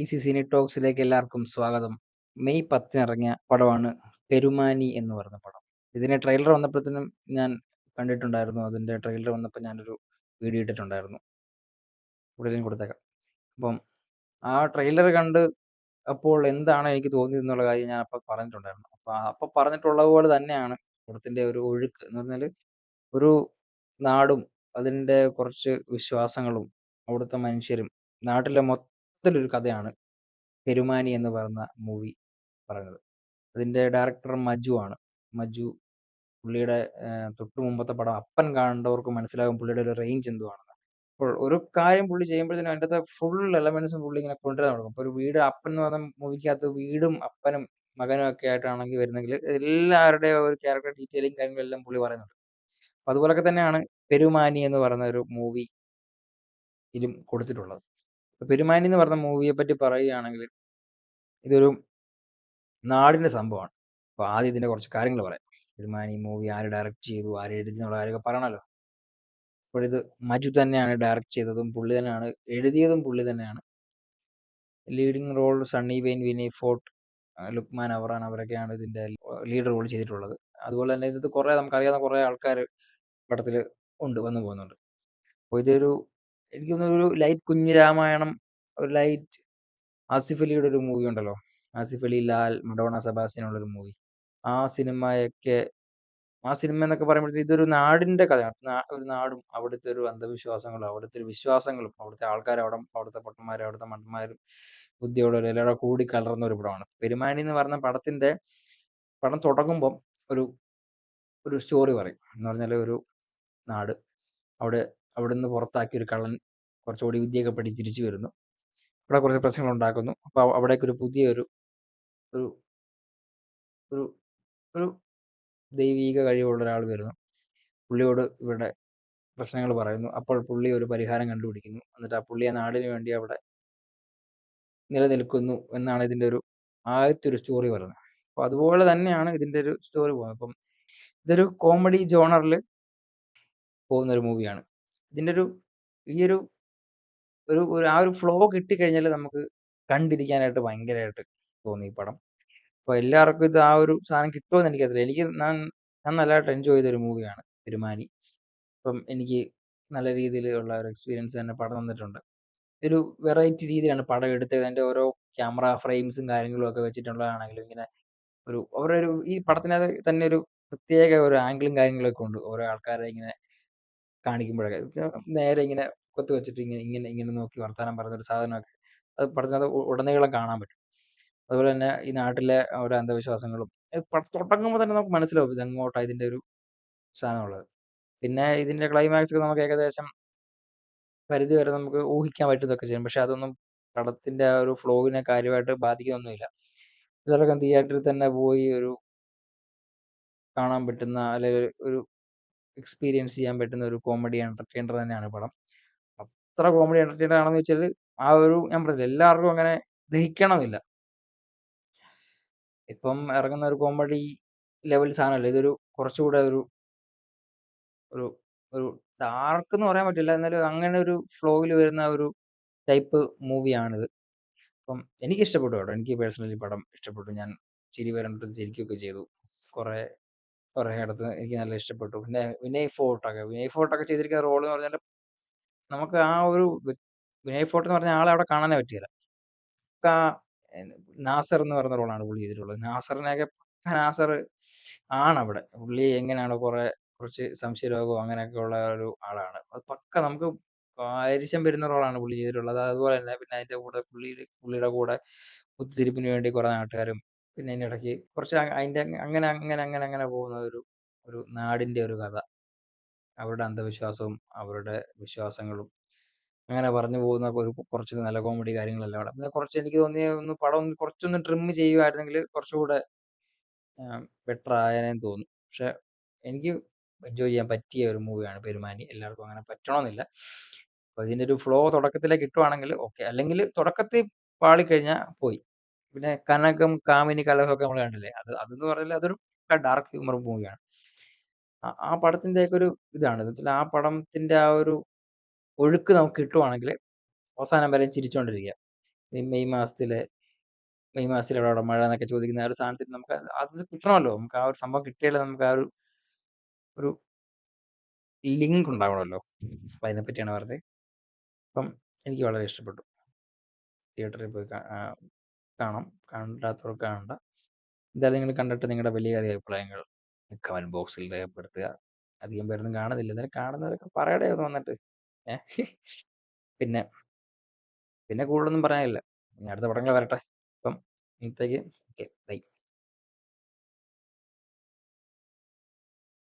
Easy Sini ടോക്സിലേക്ക് എല്ലാവർക്കും സ്വാഗതം. May 10 ഇറങ്ങിയ പടമാണ് പെരുമാനി എന്ന് പറഞ്ഞ പടം. ഇതിന്റെ ട്രെയിലർ വന്നപ്പോഴത്തേനും ഞാൻ കണ്ടിട്ടുണ്ടായിരുന്നു. അതിന്റെ ട്രെയിലർ വന്നപ്പോൾ ഞാനൊരു വീഡിയോ ഇട്ടിട്ടുണ്ടായിരുന്നു. ഇവിടെ ലിങ്ക് കൊടുത്തേക്കാം. അപ്പം ആ ട്രെയിലർ കണ്ട് അപ്പോൾ എന്താണ് എനിക്ക് തോന്നിയത് എന്നുള്ള കാര്യം ഞാൻ അപ്പോൾ പറഞ്ഞിട്ടുണ്ടായിരുന്നു. അപ്പോൾ പറഞ്ഞിട്ടുള്ളത് പോലെ തന്നെയാണ് പടത്തിന്റെ ഒരു ഒഴുക്ക് എന്ന് പറഞ്ഞാൽ ഒരു നാടും അതിന്റെ കുറച്ച് വിശ്വാസങ്ങളും അവിടുത്തെ മനുഷ്യരും നാട്ടിലെ മൊത്തത്തിലൊരു കഥയാണ് പെരുമാനി എന്ന് പറയുന്ന മൂവി പറയുന്നത്. അതിന്റെ ഡയറക്ടർ മജു ആണ്. മജു പുള്ളിയുടെ തൊട്ട് മുമ്പത്തെ പടം അപ്പൻ കണ്ടവർക്ക് മനസ്സിലാകും പുള്ളിയുടെ ഒരു റേഞ്ച് എന്തുവാണെന്ന്. അപ്പോൾ ഒരു കാര്യം പുള്ളി ചെയ്യുമ്പോഴത്തേനും അതിൻ്റെ ഫുൾ എലമെന്റ്സും പുള്ളി ഇങ്ങനെ കൊണ്ടുവരാൻ തുടങ്ങും. അപ്പോൾ ഒരു വീട് അപ്പൻ എന്ന് പറഞ്ഞ മൂവിക്കകത്ത് വീടും അപ്പനും മകനും ഒക്കെ ആയിട്ടാണെങ്കിൽ വരുന്നെങ്കിൽ എല്ലാവരുടെയും ഒരു ക്യാരക്ടർ ഡീറ്റെയിലിംഗ് കാര്യങ്ങളെല്ലാം പുള്ളി പറയുന്നുണ്ട്. അപ്പൊ അതുപോലൊക്കെ തന്നെയാണ് പെരുമാനി എന്ന് പറയുന്ന ഒരു മൂവി ഇതിലും കൊടുത്തിട്ടുള്ളത്. അപ്പൊ പെരുമാനി എന്ന് പറഞ്ഞ മൂവിയെ പറ്റി പറയുകയാണെങ്കിൽ ഇതൊരു നാടിന്റെ സംഭവമാണ്. അപ്പോൾ ആദ്യം ഇതിന്റെ കുറച്ച് കാര്യങ്ങൾ പറയാം. പെരുമാനി മൂവി ആര് ഡയറക്റ്റ് ചെയ്തു, ആര് എഴുതി എന്നുള്ള കാര്യമൊക്കെ പറയണല്ലോ. അപ്പോൾ ഇത് മജു തന്നെയാണ് ഡയറക്റ്റ് ചെയ്തതും പുള്ളി തന്നെയാണ് എഴുതിയതും പുള്ളി തന്നെയാണ്. ലീഡിങ് റോൾ സണ്ണി വെയിൻ, വിനയ് ഫോർട്ട്, ലുക്മാൻ അവറാൻ അവരൊക്കെയാണ് ഇതിന്റെ ലീഡ് റോൾ ചെയ്തിട്ടുള്ളത്. അതുപോലെ തന്നെ ഇതിനകത്ത് കുറേ നമുക്കറിയാവുന്ന കുറേ ആൾക്കാർ പടത്തിൽ വന്നു പോകുന്നുണ്ട്. അപ്പോൾ ഇതൊരു എനിക്ക് തോന്നുന്നു ഒരു ലൈറ്റ് കുഞ്ഞിരാമായണം, ഒരു ലൈറ്റ് ആസിഫ് അലിയുടെ ഒരു മൂവി ഉണ്ടല്ലോ, ആസിഫ് അലി, ലാൽ, മഡോണ, സെബാസ്റ്റ്യൻ ഉള്ളൊരു മൂവി. ആ സിനിമയൊക്കെ ആ സിനിമ എന്നൊക്കെ പറയുമ്പോഴത്തേക്കും ഇതൊരു നാടിന്റെ കഥയാണ്. ഒരു നാടും അവിടുത്തെ ഒരു അന്ധവിശ്വാസങ്ങളും അവിടുത്തെ ഒരു വിശ്വാസങ്ങളും അവിടുത്തെ ആൾക്കാരും അവിടുത്തെ പൊട്ടന്മാരും അവിടുത്തെ മണ്ടന്മാരും ബുദ്ധിയുള്ളവരും എല്ലാം കൂടെ കൂടി കലർന്ന ഒരു പടമാണ്. പെരുമാനി എന്ന് പറഞ്ഞ പടം തുടങ്ങുമ്പം ഒരു ഒരു സ്റ്റോറി പറയും. എന്ന് പറഞ്ഞാൽ ഒരു നാട്, അവിടുന്ന് പുറത്താക്കിയ ഒരു കള്ളൻ കുറച്ചുകൂടി വിദ്യയൊക്കെ പഠിച്ച് തിരിച്ചു വരുന്നു. ഇവിടെ കുറച്ച് പ്രശ്നങ്ങൾ ഉണ്ടാക്കുന്നു. അപ്പോൾ അവിടേക്ക് ഒരു പുതിയൊരു ഒരു ഒരു ഒരു ദൈവീക കഴിവുള്ള ഒരാൾ വരുന്നു. പുള്ളിയോട് ഇവരുടെ പ്രശ്നങ്ങൾ പറയുന്നു. അപ്പോൾ പുള്ളി ഒരു പരിഹാരം കണ്ടുപിടിക്കുന്നു. എന്നിട്ട് ആ പുള്ളി ആ നാടിന് വേണ്ടി അവിടെ നിലനിൽക്കുന്നു എന്നാണ് ഇതിന്റെ ഒരു ആദ്യത്തെ ഒരു സ്റ്റോറി പറയുന്നത്. അപ്പോൾ അതുപോലെ തന്നെയാണ് ഇതിന്റെ ഒരു സ്റ്റോറി പോകുന്നത്. അപ്പം ഇതൊരു കോമഡി ജോണറിൽ പോകുന്ന ഒരു മൂവിയാണ്. ഇതിന്റെ ഈ ഒരു ആ ഒരു ഫ്ലോ കിട്ടിക്കഴിഞ്ഞാൽ നമുക്ക് കണ്ടിരിക്കാനായിട്ട് ഭയങ്കരമായിട്ട് തോന്നി ഈ പടം. അപ്പോൾ എല്ലാവർക്കും ഇത് ആ ഒരു സാധനം കിട്ടുമെന്ന് എനിക്കറിയില്ല. ഞാൻ നല്ലതായിട്ട് എൻജോയ് ചെയ്തൊരു മൂവിയാണ് പെരുമാനി. അപ്പം എനിക്ക് നല്ല രീതിയിലുള്ള ഒരു എക്സ്പീരിയൻസ് തന്നെ പടം തന്നിട്ടുണ്ട്. ഒരു വെറൈറ്റി രീതിയിലാണ് പടം എടുത്തത്. അതിന്റെ ഓരോ ക്യാമറ ഫ്രെയിംസും കാര്യങ്ങളും ഒക്കെ വെച്ചിട്ടുള്ളതാണെങ്കിലും ഇങ്ങനെ അവരുടെ ഈ പടത്തിനകത്ത് തന്നെ ഒരു പ്രത്യേക ഒരു ആംഗിളും കാര്യങ്ങളൊക്കെ ഉണ്ട്. ഓരോ ആൾക്കാരെ ഇങ്ങനെ കാണിക്കുമ്പോഴൊക്കെ നേരെ ഇങ്ങനെ പൊക്കത്ത് വെച്ചിട്ട് ഇങ്ങനെ ഇങ്ങനെ ഇങ്ങനെ നോക്കി വർത്താനം പറയുന്ന ഒരു സാധനമൊക്കെ അത് പടത്തിനകത്ത് ഉടനീളം കാണാൻ പറ്റും. അതുപോലെ തന്നെ ഈ നാട്ടിലെ ഓരോ അന്ധവിശ്വാസങ്ങളും തുടങ്ങുമ്പോൾ തന്നെ നമുക്ക് മനസ്സിലാവും ഇതെങ്ങോട്ടാണ് ഇതിന്റെ ഒരു സാധനമുള്ളത്. പിന്നെ ഇതിന്റെ ക്ലൈമാക്സ് ഒക്കെ നമുക്ക് ഏകദേശം പരിധി വരെ നമുക്ക് ഊഹിക്കാൻ പറ്റുന്നതൊക്കെ ചെയ്യും. പക്ഷെ അതൊന്നും പടത്തിന്റെ ആ ഒരു ഫ്ലോവിനെ കാര്യമായിട്ട് ബാധിക്കുന്നൊന്നുമില്ല. എല്ലാവർക്കും തിയേറ്ററിൽ തന്നെ പോയി ഒരു കാണാൻ പറ്റുന്ന അല്ലെങ്കിൽ ഒരു എക്സ്പീരിയൻസ് ചെയ്യാൻ പറ്റുന്ന ഒരു കോമഡി എന്റർടൈനർ തന്നെയാണ് പടം. അത്ര കോമഡി എന്റർടൈനർ ആണെന്ന് വെച്ചാൽ ആ ഒരു ഞാൻ പറഞ്ഞില്ലേ എല്ലാവർക്കും അങ്ങനെ ദഹിക്കണമില്ല. ഇപ്പം ഇറങ്ങുന്ന ഒരു കോമഡി ലെവൽ സാധനമല്ല. ഇതൊരു കുറച്ചുകൂടെ ഒരു ഒരു ഒരു ഡാർക്ക് എന്ന് പറയാൻ പറ്റില്ല. എന്നാലും അങ്ങനെ ഒരു ഫ്ലോയിൽ വരുന്ന ഒരു ടൈപ്പ് മൂവിയാണിത്. അപ്പം എനിക്കിഷ്ടപ്പെട്ടു കേട്ടോ. എനിക്ക് പേഴ്സണലി പടം ഇഷ്ടപ്പെട്ടു. ഞാൻ ചിരി വരണ്ടിടത്ത് ചിരിക്കുകയൊക്കെ ചെയ്തു. കുറേ കുറേ ഇടത്ത് എനിക്ക് നല്ല ഇഷ്ടപ്പെട്ടു. പിന്നെ വിനയ് ഫോർട്ടൊക്കെ ചെയ്തിരിക്കുന്ന റോൾ എന്ന് പറഞ്ഞാൽ നമുക്ക് ആ ഒരു വിനയ് ഫോർട്ട് എന്ന് പറഞ്ഞ ആളെ അവിടെ കാണാനേ പറ്റിയില്ല. പക്കാ നാസർ എന്ന് പറയുന്ന റോളാണ് പുള്ളി ചെയ്തിട്ടുള്ളത്. നാസറിനെയൊക്കെ പക്കാ നാസർ ആണവിടെ. പുള്ളി എങ്ങനെയാണ് കുറച്ച് സംശയരോഗവും അങ്ങനെയൊക്കെ ഉള്ള ഒരു ആളാണ്. അത് പക്ക നമുക്ക് അരിശം വരുന്ന റോളാണ് പുള്ളി ചെയ്തിട്ടുള്ളത്. അതുപോലെ തന്നെ പിന്നെ അതിന്റെ കൂടെ പുള്ളിയുടെ കൂടെ കുത്തിത്തിരിപ്പിന് വേണ്ടി കുറെ നാട്ടുകാരും പിന്നെ അതിന്റെ ഇടയ്ക്ക് കുറച്ച് അതിന്റെ അങ്ങനെ അങ്ങനെ അങ്ങനെ അങ്ങനെ പോകുന്ന ഒരു ഒരു നാടിന്റെ ഒരു കഥ. അവരുടെ അന്ധവിശ്വാസവും അവരുടെ വിശ്വാസങ്ങളും അങ്ങനെ പറഞ്ഞു പോകുന്ന കുറച്ച് നല്ല കോമഡി കാര്യങ്ങളെല്ലാം അവിടെ. പിന്നെ കുറച്ച് എനിക്ക് തോന്നിയ പടം കുറച്ചൊന്ന് ട്രിം ചെയ്യുമായിരുന്നെങ്കിൽ കുറച്ചുകൂടെ ബെറ്റർ ആയേനെന്ന് തോന്നുന്നു. പക്ഷെ എനിക്ക് എൻജോയ് ചെയ്യാൻ പറ്റിയ ഒരു മൂവിയാണ് പെരുമാനി. എല്ലാവർക്കും അങ്ങനെ പറ്റണമെന്നില്ല. അപ്പോൾ ഇതിന്റെ ഒരു ഫ്ലോ തുടക്കത്തിലേ കിട്ടുവാണെങ്കിൽ ഓക്കെ. അല്ലെങ്കിൽ തുടക്കത്തിൽ പാളിക്കഴിഞ്ഞാൽ പോയി. പിന്നെ കനകം, കാമിനി, കലഹമൊക്കെ നമ്മൾ കണ്ടില്ലേ? അതെന്ന് പറഞ്ഞാൽ അതൊരു ഡാർക്ക് ഹ്യൂമർ മൂവിയാണ്. ആ പടത്തിന്റെയൊക്കെ ഒരു ഇതാണ്. എന്ന് വെച്ചാൽ ആ പടത്തിന്റെ ആ ഒരു ഒഴുക്ക് നമുക്ക് കിട്ടുവാണെങ്കിൽ അവസാനം വരെ ചിരിച്ചുകൊണ്ടിരിക്കുക. ഈ മെയ് മാസത്തിലെ എവിടാ മഴ എന്നൊക്കെ ചോദിക്കുന്ന ആ ഒരു സാധനത്തിന് നമുക്ക് അത് കിട്ടണമല്ലോ. നമുക്ക് ആ ഒരു സംഭവം കിട്ടിയാലേ നമുക്ക് ആ ഒരു ലിങ്ക് ഉണ്ടാവണമല്ലോ. അപ്പം അതിനെപ്പറ്റിയാണ് പറഞ്ഞത്. അപ്പം എനിക്ക് വളരെ ഇഷ്ടപ്പെട്ടു. തിയേറ്ററിൽ പോയി കാണാം. കണ്ടാത്തവർ കാണണ്ട. എന്തായാലും നിങ്ങൾ കണ്ടിട്ട് നിങ്ങളുടെ വിലയേറിയ അഭിപ്രായങ്ങൾ കമന്റ് ബോക്സിൽ രേഖപ്പെടുത്തുക. അധികം പേരൊന്നും കാണുന്നില്ല. എന്നാലും കാണുന്നവരൊക്കെ പറയടേ ഒന്ന് വന്നിട്ട്. ഏഹ് പിന്നെ കൂടുതലൊന്നും പറയാനില്ല. ഇനി അടുത്ത പടങ്ങൾ വരട്ടെ. അപ്പം ഇന്നത്തേക്ക് ഓക്കെ ബൈ.